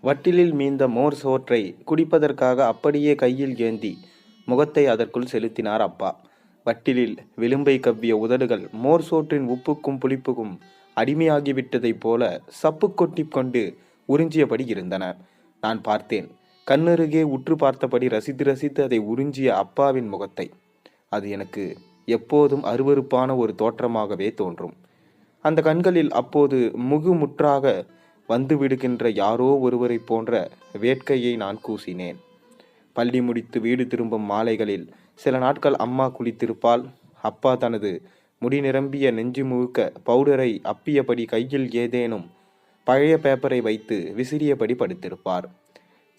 வட்டிலில் மீந்த மோர் சோற்றை குடிப்பதற்காக அப்படியே கையில் ஏந்தி முகத்தை அதற்குள் செலுத்தினார் அப்பா. வட்டிலில் விளிம்பை கவ்விய உதடுகள் மோர் சோற்றின் உப்புக்கும் புளிப்புக்கும் அடிமையாகிவிட்டதைப் போல சப்பு கொட்டி கொண்டு உறிஞ்சியபடி இருந்தன. நான் பார்த்தேன். கண்ணருகே உற்று பார்த்தபடி ரசித்து ரசித்து அதை உறிஞ்சிய அப்பாவின் முகத்தை. அது எனக்கு எப்போதும் அருவருப்பான ஒரு தோற்றமாகவே தோன்றும். அந்த கண்களில் அப்போது முகுமுற்றாக வந்து விடுகின்ற யாரோ ஒருவரை போன்ற வேட்கையை நான் கூசினேன். பள்ளி முடித்து வீடு திரும்பும் மாலைகளில் சில நாட்கள் அம்மா குளித்திருப்பாள். அப்பா தனது முடி நிரம்பிய நெஞ்சு முழுக்க பவுடரை அப்பியபடி கையில் ஏதேனும் பழைய பேப்பரை வைத்து விசிறியபடி படுத்திருப்பார்.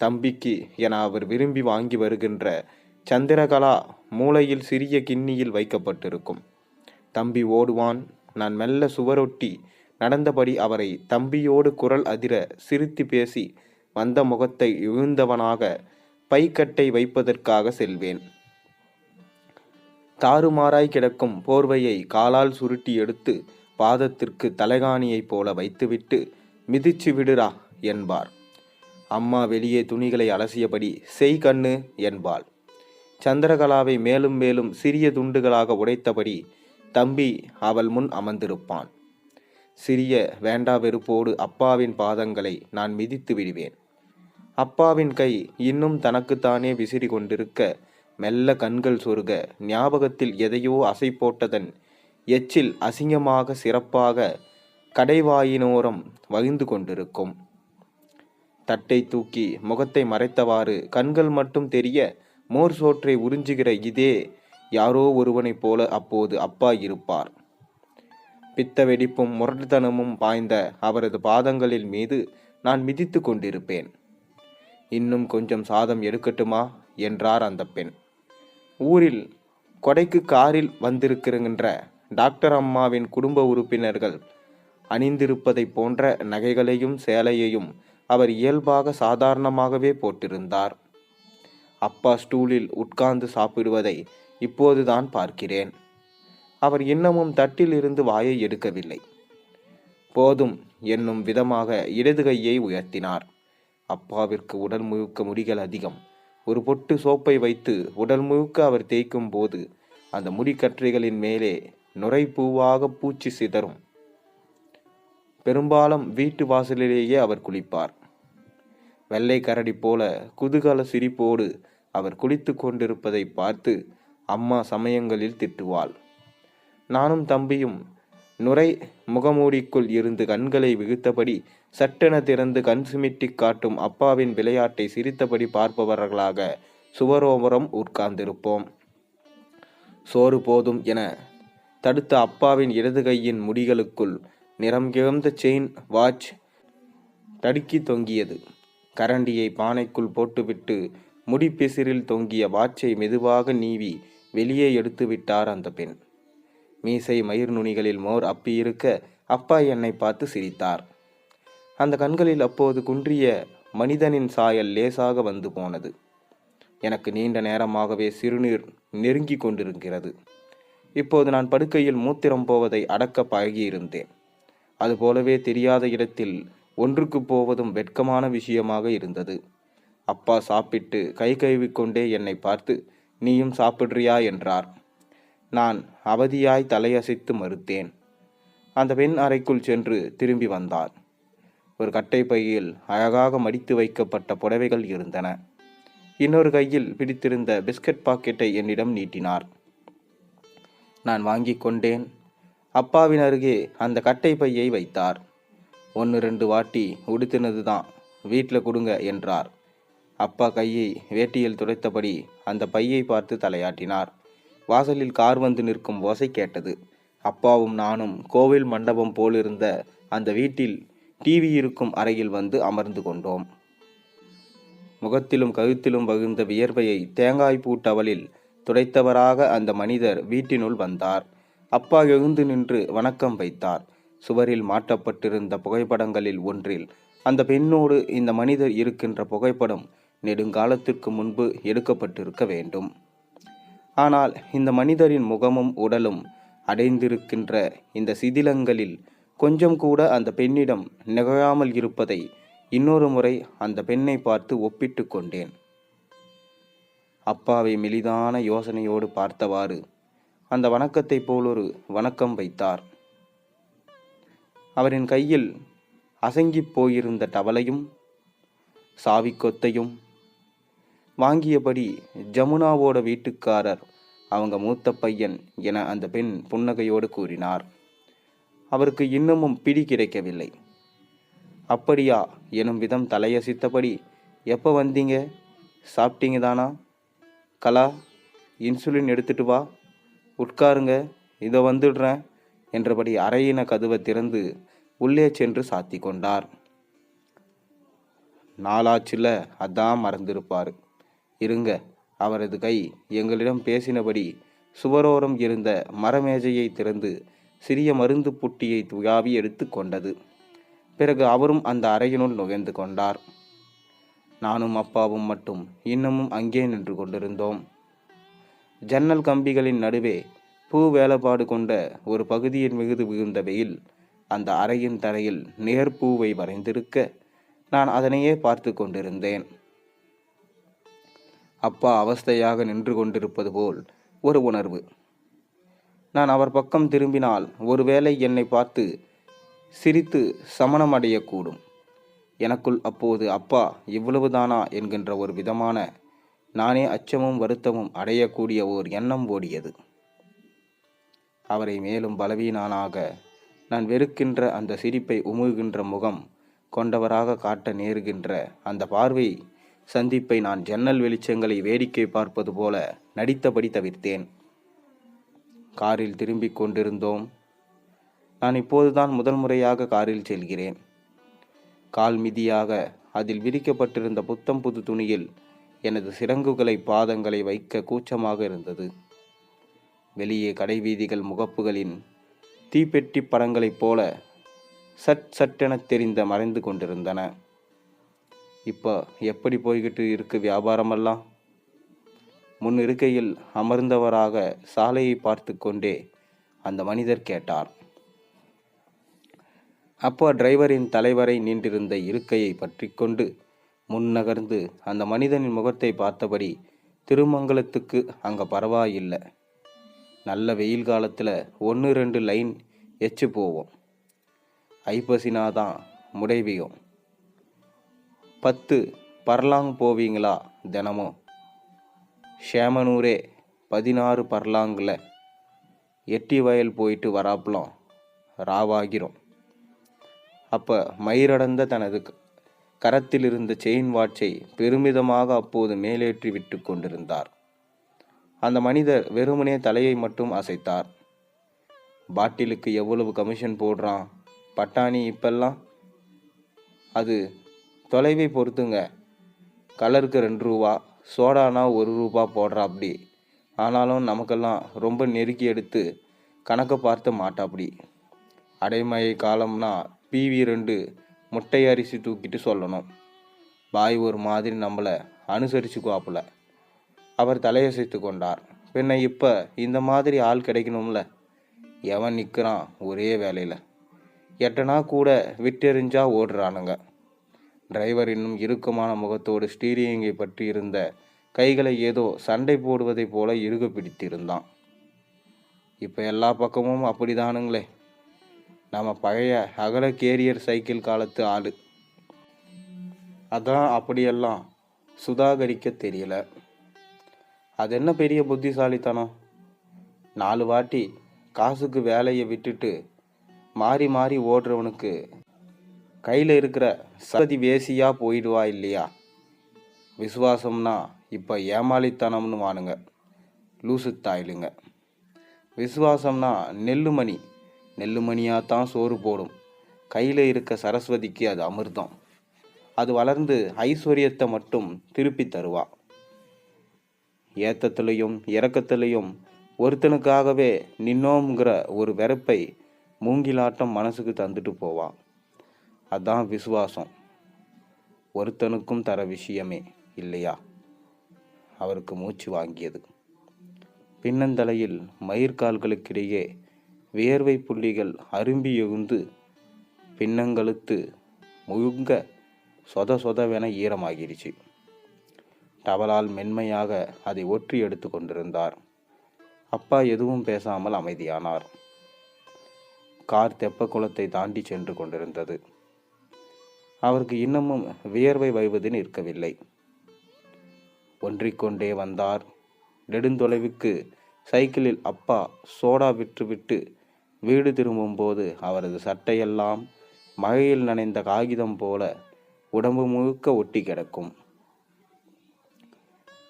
தம்பிக்கு என அவர் விரும்பி வாங்கி வருகின்ற சந்திரகலா மூலையில் சிறிய கிண்ணியில் வைக்கப்பட்டிருக்கும். தம்பி ஓடுவான். நான் மெல்ல சுவரொட்டி நடந்தபடி அவரை தம்பியோடு குரல் அதிர சிரித்து பேசி வந்த முகத்தை இழுந்தவனாக பைக்கட்டை வைப்பதற்காக செல்வேன். தாறுமாறாய் கிடக்கும் போர்வையை காலால் சுருட்டி எடுத்து பாதத்திற்கு தலைகாணியைப் போல வைத்துவிட்டு மிதிச்சு விடுறா என்பார். அம்மா வெளியே துணிகளை அலசியபடி செய் கண்ணு என்பாள். சந்திரகலாவை மேலும் மேலும் சிறிய துண்டுகளாக உடைத்தபடி தம்பி அவள் முன் அமர்ந்திருப்பான். சிறிய வேண்டா வெறுப்போடு அப்பாவின் பாதங்களை நான் மிதித்து விடுவேன். அப்பாவின் கை இன்னும் தனக்குத்தானே விசிறி கொண்டிருக்க மெல்ல கண்கள் சொருக ஞாபகத்தில் எதையோ அசை போட்டதன் எச்சில் அசிங்கமாக சிறப்பாக கடைவாயினோரம் வகிந்து கொண்டிருக்கும். தட்டை தூக்கி முகத்தை மறைத்தவாறு கண்கள் மட்டும் தெரிய மோர் சோற்றை உறிஞ்சுகிற இதே யாரோ ஒருவனைப் போல அப்போது அப்பா இருப்பார். பித்த வெடிப்பும் முரட்டுத்தனமும் பாய்ந்த அவரது பாதங்களில் மீது நான் மிதித்து கொண்டிருப்பேன். இன்னும் கொஞ்சம் சாதம் எடுக்கட்டுமா என்றார் அந்த பெண். ஊரில் கொடைக்கு காரில் வந்திருக்கின்ற டாக்டர் அம்மாவின் குடும்ப உறுப்பினர்கள் அணிந்திருப்பதை போன்ற நகைகளையும் சேலையையும் அவர் இயல்பாக சாதாரணமாகவே போட்டிருந்தார். அப்பா ஸ்டூலில் உட்கார்ந்து சாப்பிடுவதை இப்போதுதான் பார்க்கிறேன். அவர் இன்னமும் தட்டில் இருந்து வாயை எடுக்கவில்லை. போதும் என்னும் விதமாக இடது கையை உயர்த்தினார். அப்பாவிற்கு உடல் முழுக்க முடிகள் அதிகம். ஒரு பொட்டு சோப்பை வைத்து உடல் முழுக்க அவர் தேய்க்கும் போது அந்த முடிக்கற்றைகளின் மேலே நுரைப்பூவாக பூச்சி சிதறும். பெரும்பாலும் வீட்டு வாசலிலேயே அவர் குளிப்பார். வெள்ளை கரடி போல குதூகல சிரிப்போடு அவர் குளித்து கொண்டிருப்பதை பார்த்து அம்மா சமயங்களில் திட்டுவாள். நானும் தம்பியும் நுரை முகமூடிக்குள் இருந்து கண்களை விழித்தபடி சட்டென திறந்து கண் சிமிட்டி காட்டும் அப்பாவின் விளையாட்டை சிரித்தபடி பார்ப்பவர்களாக சுவரோரம் உட்கார்ந்திருப்போம். சோறு போதும் என தடுத்த அப்பாவின் இடது கையின் முடிகளுக்குள் நிறம் கிழந்த செயின் வாட்ச் தடுக்கி தொங்கியது. கரண்டியை பானைக்குள் போட்டுவிட்டு முடிப்பிசிறில் தொங்கிய வாட்சை மெதுவாக நீவி வெளியே எடுத்து விட்டார் அந்த பெண். மீசை மயிர் நுனிகளில் மோர் அப்பியிருக்க அப்பா என்னை பார்த்து சிரித்தார். அந்த கண்களில் அப்போது குன்றிய மனிதனின் சாயல் லேசாக வந்து போனது. எனக்கு நீண்ட நேரமாகவே சிறுநீர் நெருங்கி கொண்டிருக்கிறது. இப்போது நான் படுக்கையில் மூத்திரம் போவதை அடக்க பழகியிருந்தேன். அதுபோலவே தெரியாத இடத்தில் ஒன்றுக்கு போவதும் வெட்கமான விஷயமாக இருந்தது. அப்பா சாப்பிட்டு கை கழுவிக்கொண்டே என்னை பார்த்து நீயும் சாப்பிட்றியா என்றார். நான் அவதியாய் தலையசைத்து மறுத்தேன். அந்த பெண் அறைக்குள் சென்று திரும்பி வந்தார். ஒரு கட்டை பையில் அழகாக மடித்து வைக்கப்பட்ட புடவைகள் இருந்தன. இன்னொரு கையில் பிடித்திருந்த பிஸ்கட் பாக்கெட்டை என்னிடம் நீட்டினார். நான் வாங்கி கொண்டேன். அப்பாவின் அருகே அந்த கட்டை பையை வைத்தார். 1-2 வாட்டி உடுத்தினது தான், வீட்டில் கொடுங்க என்றார். அப்பா கையை வேட்டியில் துடைத்தபடி அந்த பையை பார்த்து தலையாட்டினார். வாசலில் கார் வந்து நிற்கும் ஓசை கேட்டது. அப்பாவும் நானும் கோவில் மண்டபம் போலிருந்த அந்த வீட்டில் டிவி இருக்கும் அறையில் வந்து அமர்ந்து கொண்டோம். முகத்திலும் கழுத்திலும் வகிர்ந்த வியர்வையை தேங்காய் பூ டவலில் துடைத்தவராக அந்த மனிதர் வீட்டினுள் வந்தார். அப்பா எழுந்து நின்று வணக்கம் வைத்தார். சுவரில் மாட்டப்பட்டிருந்த புகைப்படங்களில் ஒன்றில் அந்த பெண்ணோடு இந்த மனிதர் இருக்கின்ற புகைப்படம் நெடுங்காலத்திற்கு முன்பு எடுக்கப்பட்டிருக்க வேண்டும். ஆனால் இந்த மனிதரின் முகமும் உடலும் அடைந்திருக்கின்ற இந்த சிதிலங்களில் கொஞ்சம் கூட அந்த பெண்ணிடம் நிகழாமல் இருப்பதை இன்னொரு முறை அந்த பெண்ணை பார்த்து ஒப்பிட்டு கொண்டேன். அப்பாவை மெலிதான யோசனையோடு பார்த்தவாறு அந்த வணக்கத்தை போலொரு வணக்கம் வைத்தார். அவரின் கையில் அசங்கிப் போயிருந்த டவலையும் சாவிக்கொத்தையும் வாங்கியபடி ஜமுனாவோட வீட்டுக்காரர் அவங்க மூத்த பையன் என அந்த பெண் புன்னகையோடு கூறினார். அவருக்கு இன்னமும் பிடி கிடைக்கவில்லை. அப்படியா எனும் விதம் தலையசித்தபடி, எப்போ வந்தீங்க, சாப்பிட்டீங்க தானா, கலா, இன்சுலின் எடுத்துட்டு வா, உட்காருங்க, இதோ வந்துடுறேன் என்றபடி அறையின கதவை திறந்து உள்ளே சென்று சாத்தி கொண்டார். நாளாச்சுல, அதான் மறந்திருப்பார். இருங்க. அவரது கை எங்களிடம் பேசினபடி சுவரோரம் இருந்த மரமேஜையை திறந்து சிறிய மருந்து புட்டியை துயாவி எடுத்து கொண்டது. பிறகு அவரும் அந்த அறையினுள் நுழைந்து கொண்டார். நானும் அப்பாவும் மட்டும் இன்னமும் அங்கே நின்று கொண்டிருந்தோம். ஜன்னல் கம்பிகளின் நடுவே பூ வேலைப்பாடு கொண்ட ஒரு பகுதியின் மிகுது மிகுந்த வெயில் அந்த அறையின் தரையில் நேர்பூவை வரைந்திருக்க நான் அதனையே பார்த்து கொண்டிருந்தேன். அப்பா அவஸ்தையாக நின்று கொண்டிருப்பது போல் ஒரு உணர்வு. நான் அவர் பக்கம் திரும்பினால் ஒருவேளை என்னை பார்த்து சிரித்து சமணம் அடையக்கூடும். எனக்குள் அப்போது அப்பா இவ்வளவுதானா என்கின்ற ஒரு விதமான நானே அச்சமும் வருத்தமும் அடையக்கூடிய ஓர் எண்ணம் ஓடியது. அவரை மேலும் பலவீனானாக நான் வெறுக்கின்ற அந்த சிரிப்பை உமுகின்ற முகம் கொண்டவராக காட்ட நேருகின்ற அந்த பார்வை சந்திப்பை நான் ஜன்னல் வெளிச்சங்களை வேடிக்கை பார்ப்பது போல நடித்தபடி தவிர்த்தேன். காரில் திரும்பிக் கொண்டிருந்தோம். நான் இப்போதுதான் முதல் முறையாக காரில் செல்கிறேன். கால் மிதியாக அதில் விரிக்கப்பட்டிருந்த புத்தம் புது துணியில் எனது சிறங்குகளை பாதங்களை வைக்க கூச்சமாக இருந்தது. வெளியே கடைவீதிகள் முகப்புகளின் தீப்பெட்டி படங்களைப் போல சட் சட்டென தெரிந்த மறைந்து கொண்டிருந்தன. இப்போ எப்படி போய்கிட்டு இருக்கு வியாபாரமெல்லாம்? முன் இருக்கையில் அமர்ந்தவராக சாலையை பார்த்து கொண்டே அந்த மனிதர் கேட்டார். அப்பா டிரைவரின் தலைவரை நின்றிருந்த இருக்கையை பற்றி கொண்டு முன்னகர்ந்து அந்த மனிதனின் முகத்தை பார்த்தபடி, திருமங்கலத்துக்கு அங்கே பரவாயில்லை, நல்ல வெயில் காலத்தில் 1-2 லைன் எச்சு போவோம், ஐப்பசினாதான் முடைவியும், 10 பர்லாங் போவீங்களா தினமும், ஷேமனூரே 16 பர்லாங்கில் எட்டி வயல் போயிட்டு வராப்பலாம் ராவாகிறோம். அப்போ மயிரடந்த தனது கரத்தில் இருந்த செயின் வாட்சை பெருமிதமாக அப்போது மேலேற்றி விட்டு கொண்டிருந்தார். அந்த மனிதர் வெறுமனே தலையை மட்டும் அசைத்தார். பாட்டிலுக்கு எவ்வளவு கமிஷன் போடுறான் பட்டாணி இப்பெல்லாம்? அது தொலைவை பொறுத்துங்க. கலருக்கு 2 ரூபா, சோடானா 1 ரூபா போடுறாப்படி. ஆனாலும் நமக்கெல்லாம் ரொம்ப நெருக்கி எடுத்து கணக்கை பார்த்து மாட்டாப்படி. அடைமழை காலம்னா PV2 முட்டை அரிசி தூக்கிட்டு சொல்லணும். பாய் ஒரு மாதிரி நம்மளை அனுசரிச்சுக்குவாப்புல. அவர் தலையசைத்து கொண்டார். பின்ன இப்போ இந்த மாதிரி ஆள் கிடைக்கணும்ல. எவன் நிற்கிறான் ஒரே வேலையில்? எட்டனா கூட விட்டெறிஞ்சா ஓடுறானுங்க. டிரைவர் இன்னும் இறுக்கமான முகத்தோடு ஸ்டீரிங்கை பற்றி இருந்த கைகளை ஏதோ சண்டை போடுவதை போல இறுக பிடித்திருந்தான். இப்போ எல்லா பக்கமும் அப்படிதானுங்களே. நம்ம பழைய அகல கேரியர் சைக்கிள் காலத்து ஆளு. அதான் அப்படியெல்லாம் சுதாகரிக்க தெரியல. அது என்ன பெரிய புத்திசாலித்தனம்? 4 வாட்டி காசுக்கு வேலையை விட்டுட்டு மாறி மாறி ஓடுறவனுக்கு கையில் இருக்கிற சதி வேசியா போயிடுவா இல்லையா? விசுவாசம்னா இப்போ ஏமாளித்தனம்னு வானுங்க, லூசு தாயிலுங்க. விசுவாசம்னா நெல்லுமணியாத்தான் சோறு போடும். கையில் இருக்க சரஸ்வதிக்கு அது அமிர்தம். அது வளர்ந்து ஐஸ்வர்யத்தை மட்டும் திருப்பி தருவா. ஏத்தத்திலையும் இறக்கத்திலையும் ஒருத்தனுக்காகவே நின்னோங்கிற ஒரு வெறுப்பை மூங்கிலாட்டம் மனசுக்கு தந்துட்டு போவா. அதான் விசுவாசம். ஒருத்தனுக்கும் தர விஷயமே இல்லையா? அவருக்கு மூச்சு வாங்கியது. பின்னந்தலையில் மயிர்கால்களுக்கிடையே வியர்வை புள்ளிகள் அரும்பி எழுந்து பின்னங்கழுத்து முழுங்க சொத சொதவென ஈரமாகிருச்சு. டவலால் மென்மையாக அதை ஒற்றி எடுத்து கொண்டிருந்தார். அப்பா எதுவும் பேசாமல் அமைதியானார். கார் தெப்ப குளத்தை தாண்டி சென்று கொண்டிருந்தது. அவருக்கு இன்னமும் வியர்வை வைவது நிற்கவில்லை. ஒன்றிக்கொண்டே வந்தார். நெடுந்தொலைவுக்கு சைக்கிளில் அப்பா சோடா விற்றுவிட்டு வீடு திரும்பும்போது அவரது சட்டையெல்லாம் மழையில் நனைந்த காகிதம் போல உடம்பு முழுக்க ஒட்டி கிடக்கும்.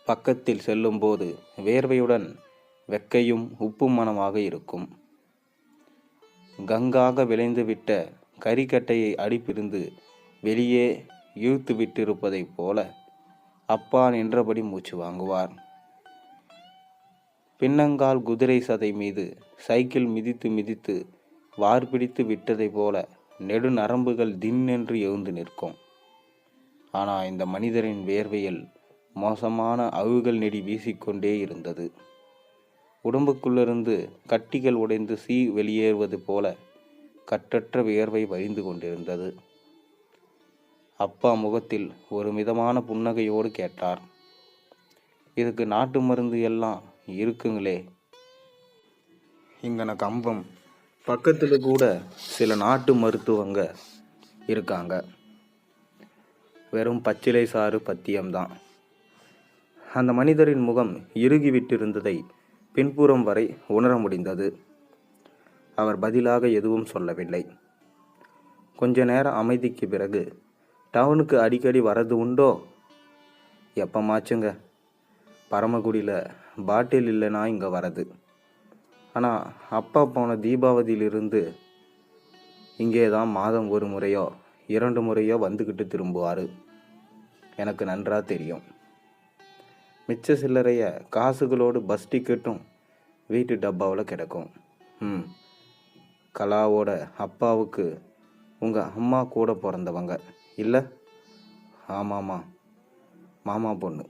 பக்கத்தில் செல்லும்போது வேர்வையுடன் வெக்கையும் உப்பு மனமாக இருக்கும். கங்காக விளைந்துவிட்ட கறிக்கட்டையை அடிப்பிருந்து வெளியே இழுத்து விட்டிருப்பதைப் போல அப்பா நின்றபடி மூச்சு வாங்குவார். பின்னங்கால் குதிரை சதை மீது சைக்கிள் மிதித்து மிதித்து வார்பிடித்து விட்டதை போல நெடு நரம்புகள் தின்னென்று எழுந்து நிற்கும். ஆனால் இந்த மனிதரின் வேர்வையில் மோசமான அவுகள் நெடி வீசிக்கொண்டே இருந்தது. உடம்புக்குள்ளிருந்து கட்டிகள் உடைந்து வெளியேறுவது போல கட்டற்ற வியர்வை வழிந்து கொண்டிருந்தது. அப்பா முகத்தில் ஒரு மிதமான புன்னகையோடு கேட்டார், இதுக்கு நாட்டு மருந்து எல்லாம் இருக்குங்களே? இங்கன கம்பம் பக்கத்தில் கூட சில நாட்டு மருத்துவங்க இருக்காங்க. வெறும் பச்சிலை சாறு பத்தியம்தான். அந்த மனிதரின் முகம் இறுகிவிட்டிருந்ததை பின்புறம் வரை உணர முடிந்தது. அவர் பதிலாக எதுவும் சொல்லவில்லை. கொஞ்ச நேர அமைதிக்கு பிறகு, டவுனுக்கு அடிக்கடி வரது உண்டோ? எப்பமாச்சுங்க. பரமக்குடியில் பாட்டில் இல்லைனா இங்கே வரது. ஆனால் அப்பா போன தீபாவளியிலிருந்து இங்கே தான் மாதம் ஒரு முறையோ 2 முறையோ வந்துக்கிட்டு திரும்புவார். எனக்கு நன்றாக தெரியும். மிச்ச சில்லறைய காசுகளோடு பஸ் டிக்கெட்டும் வீட்டு டப்பாவில் கிடக்கும். கலாவோட அப்பாவுக்கு உங்கள் அம்மா கூட பிறந்தவங்க இல்லை? ஆமாம்மா, மாமா பொண்ணு.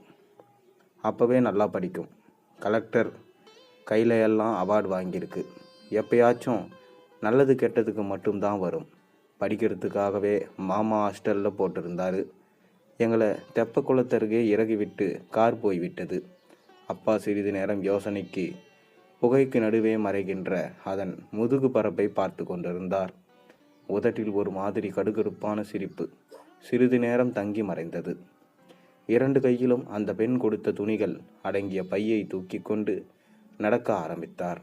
அப்போவே நல்லா படிக்கும். கலெக்டர் கையில் எல்லாம் அவார்டு வாங்கியிருக்கு. எப்பயாச்சும் நல்லது கெட்டதுக்கு மட்டும்தான் வரும். படிக்கிறதுக்காகவே மாமா ஹாஸ்டலில் போட்டிருந்தார். எங்களை தெப்ப குளத்தருகே இறகிவிட்டு கார் போய்விட்டது. அப்பா சிறிது நேரம் யோசனைக்கு புகைக்கு நடுவே மறைகின்ற அதன் முதுகு பரப்பை பார்த்து கொண்டிருந்தார். உதட்டில் ஒரு மாதிரி கடுகடுப்பான சிரிப்பு சிறிது நேரம் தங்கி மறைந்தது. 2 கையிலும் அந்த பெண் கொடுத்த துணிகள் அடங்கிய பையை தூக்கி கொண்டு நடக்க ஆரம்பித்தார்.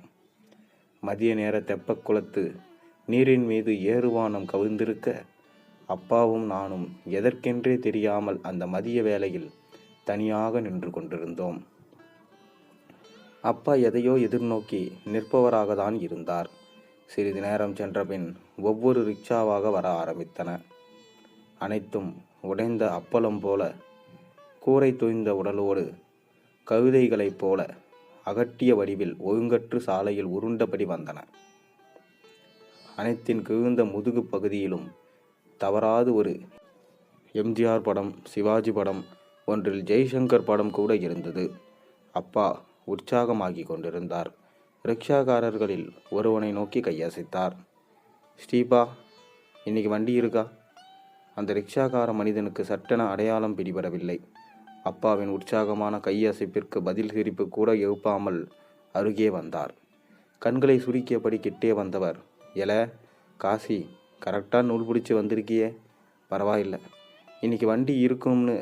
மதிய நேர தெப்ப குளத்து நீரின் மீது ஏறுவானம் கவிழ்ந்திருக்க அப்பாவும் நானும் எதற்கென்றே தெரியாமல் அந்த மதிய வேளையில் தனியாக நின்று கொண்டிருந்தோம். அப்பா எதையோ எதிர்நோக்கி நிற்பவராக தான் இருந்தார். சிறிது நேரம் சென்றபின் ஒவ்வொரு ரிக்ஷாவாக வர ஆரம்பித்தன. அனைத்தும் உடைந்த அப்பளம் போல, கூரை தோய்ந்த உடலோடு, கவிதைகளைப் போல அகட்டிய வடிவில் ஒழுங்கற்று சாலையில் உருண்டபடி வந்தன. அனைத்தின் கிழிந்த முதுகு பகுதியிலும் தவறாது ஒரு எம்ஜிஆர் படம், சிவாஜி படம், ஒன்றில் ஜெய்சங்கர் படம் கூட இருந்தது. அப்பா உற்சாகமாகி கொண்டிருந்தார். ரிக்ஷாக்காரர்களில் ஒருவனை நோக்கி கையசைத்தார். ஸ்டீபா, இன்னைக்கு வண்டி இருக்கா? அந்த ரிக்ஷாக்கார மனிதனுக்கு சட்டென அடையாளம் பிடிபடவில்லை. அப்பாவின் உற்சாகமான கையசைப்பிற்கு பதில் சிரிப்பு கூட எழுப்பாமல் அருகே வந்தார். கண்களை சுருக்கியபடி கிட்டே வந்தவர், எல காசி, கரெக்டாக நூல் பிடிச்சி வந்திருக்கியே, பரவாயில்லை, இன்னைக்கு வண்டி இருக்கும்னு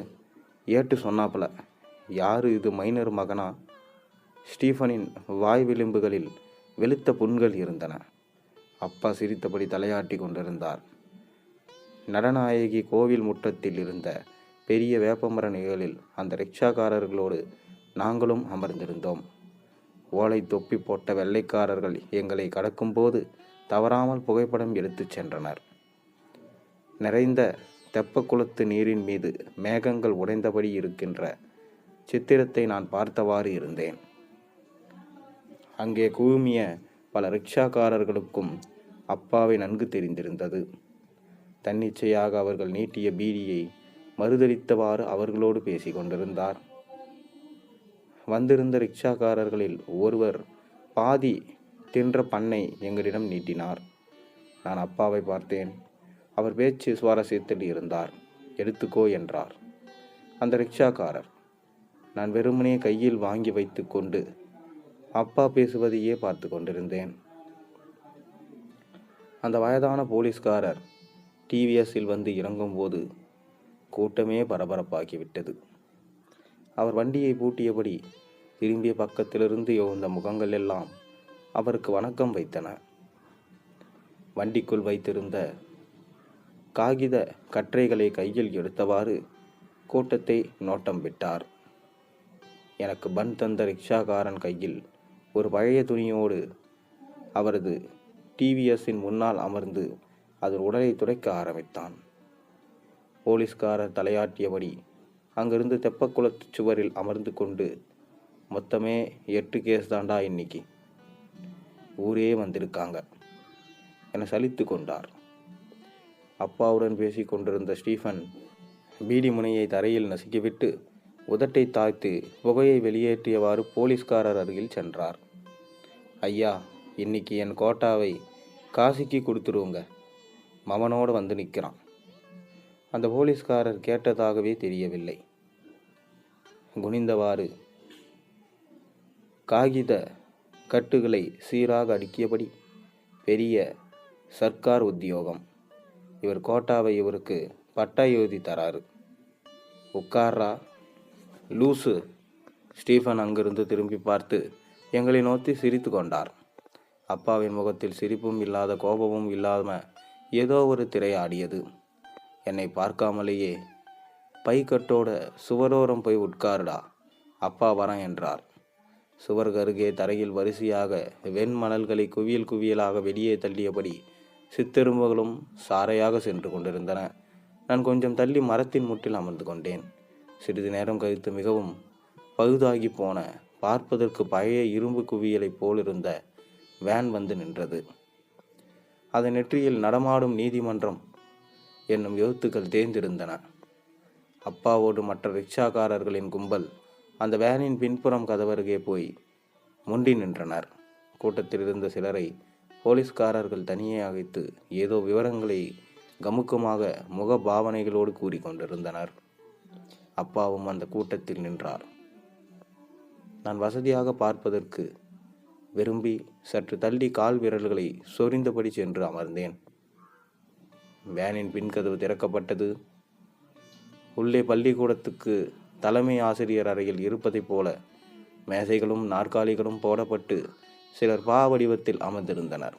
ஏட்டு சொன்னாப்புல. யாரு இது, மைனர் மகனா? ஸ்டீஃபனின் வாய் விளிம்புகளில் வெளுத்த புண்கள் இருந்தன. அப்பா சிரித்தபடி தலையாட்டி கொண்டிருந்தார். நடநாயகி கோவில் முற்றத்தில் இருந்த பெரிய வேப்பமர நிழலில் அந்த ரிக்ஷாக்காரர்களோடு நாங்களும் அமர்ந்திருந்தோம். ஓலை தொப்பி போட்ட வெள்ளைக்காரர்கள் எங்களை கடக்கும்போது தவறாமல் புகைப்படம் எடுத்துச் சென்றனர். நிறைந்த தெப்ப குளத்து நீரின் மீது மேகங்கள் உடைந்தபடி இருக்கின்ற சித்திரத்தை நான் பார்த்தவாறு இருந்தேன். அங்கே குழுமிய பல ரிக்ஷாக்காரர்களுக்கும் அப்பாவை நன்கு தெரிந்திருந்தது. தன்னிச்சையாக அவர்கள் நீட்டிய பீடியை மறுதளித்தவாறு அவர்களோடு பேசி கொண்டிருந்தார். வந்திருந்த ரிக்ஷாக்காரர்களில் ஒருவர் பாதி தின்ற பண்ணை எங்களிடம் நீட்டினார். நான் அப்பாவை பார்த்தேன். அவர் பேச்சு சுவாரஸ்யத்தில் இருந்தார். எடுத்துக்கோ என்றார் அந்த ரிக்ஷாக்காரர். நான் வெறுமனே கையில் வாங்கி வைத்து கொண்டு அப்பா பேசுவதையே பார்த்து கொண்டிருந்தேன். அந்த வயதான போலீஸ்காரர் டிவிஎஸ்ஸில் வந்து இறங்கும்போது கூட்டமே பரபரப்பாகிவிட்டது. அவர் வண்டியை பூட்டியபடி திரும்பிய பக்கத்திலிருந்து யோந்த முகங்கள் எல்லாம் அவருக்கு வணக்கம் வைத்தன. வண்டிக்குள் வைத்திருந்த காகித கற்றைகளை கையில் எடுத்தவாறு கூட்டத்தை நோட்டம் விட்டார். எனக்கு பன் தந்த ரிக்ஷாக்காரன் கையில் ஒரு பழைய துணியோடு அவரது டிவிஎஸ்ஸின் முன்னால் அமர்ந்து அதன் உடலை துடைக்க ஆரம்பித்தான். போலீஸ்காரர் தலையாட்டியபடி அங்கிருந்து தெப்பக்குளத்து சுவரில் அமர்ந்து கொண்டு, மொத்தமே 8 கேஸ் தாண்டா இன்னைக்கு, ஊரே வந்திருக்காங்க என சலித்து கொண்டார். அப்பாவுடன் பேசி கொண்டிருந்த ஸ்டீஃபன் பீடி முனையை தரையில் நசுக்கிவிட்டு உதட்டை தாய்த்து புகையை வெளியேற்றியவாறு போலீஸ்காரர் அருகில் சென்றார். ஐயா, இன்னைக்கு என் கோட்டாவை காசிக்கு கொடுத்துருவோங்க, மவனோடு வந்து நிற்கிறான். அந்த போலீஸ்காரர் கேட்டதாகவே தெரியவில்லை. குனிந்தவாறு காகித கட்டுகளை சீராக அடுக்கியபடி, பெரிய சர்க்கார் உத்தியோகம், இவர் கோட்டாவை இவருக்கு பட்டா எழுதி தராரு, உட்கார்றா லூசு. ஸ்டீஃபன் அங்கிருந்து திரும்பி பார்த்து எங்களை நோக்கி சிரித்து கொண்டார். அப்பாவின் முகத்தில் சிரிப்பும் இல்லாத கோபமும் இல்லாம ஏதோ ஒரு திரையாடியது. என்னை பார்க்காமலேயே பைக்கட்டோட சுவரோரம் போய் உட்காருடா, அப்பா வரேன் என்றார். சுவருக்கு அருகே தரையில் வரிசையாக வெண்மணல்களை குவியல் குவியலாக வெளியே தள்ளியபடி சித்தெரும்புகளும் சாரையாக சென்று கொண்டிருந்தன. நான் கொஞ்சம் தள்ளி மரத்தின் முட்டில் அமர்ந்து கொண்டேன். சிறிது நேரம் கழித்து மிகவும் பழுதாகி போன, பார்ப்பதற்கு பழைய இரும்பு குவியலைப் போலிருந்த வேன் வந்து நின்றது. அதன் நெற்றியில் நடமாடும் நீதிமன்றம் என்னும் எழுத்துக்கள் தேர்ந்திருந்தன. அப்பாவோடு மற்ற ரிக்ஷாக்காரர்களின் கும்பல் அந்த வேனின் பின்புறம் கதவருகே போய் முண்டி நின்றனர். கூட்டத்தில் இருந்த சிலரை போலீஸ்காரர்கள் தனியே அழைத்து ஏதோ விவரங்களை கமுக்கமாக முக பாவனைகளோடு கூறிக்கொண்டிருந்தனர். அப்பாவும் அந்த கூட்டத்தில் நின்றார். நான் வசதியாக பார்ப்பதற்கு விரும்பி சற்று தள்ளி கால் விரல்களை சொரிந்தபடி சென்று அமர்ந்தேன். வேனின் பின்கதவு திறக்கப்பட்டது. உள்ளே பள்ளிக்கூடத்துக்கு தலைமை ஆசிரியர் அறையில் இருப்பதைப் போல மேசைகளும் நாற்காலிகளும் போடப்பட்டு சிலர் பா வடிவத்தில் அமர்ந்திருந்தனர்.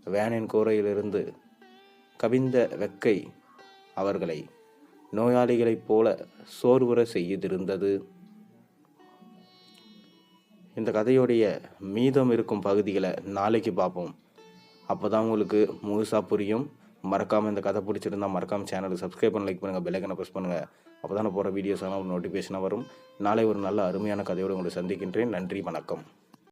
வேனின் கூரையிலிருந்து கவிந்த வெக்கை அவர்களை நோயாளிகளைப் போல சோர்வுற செய்திருந்தது. இந்த கதையுடைய மீதம் இருக்கும் பகுதிகளை நாளைக்கு பார்ப்போம். அப்போ தான் உங்களுக்கு முழுசாக புரியும். மறக்காமல் இந்த கதை பிடிச்சிருந்தா மறக்காமல் சேனலுக்கு சப்ஸ்கிரைப் பண்ணி லைக் பண்ணுங்கள், பெல் ஐக்கனை ப்ரெஸ் பண்ணுங்கள். அப்போ தான் போகிற வீடியோஸ் எல்லாம் நோட்டிஃபிகேஷனாக வரும். நாளை ஒரு நல்ல அருமையான கதையோடு உங்களை சந்திக்கின்றேன். நன்றி, வணக்கம்.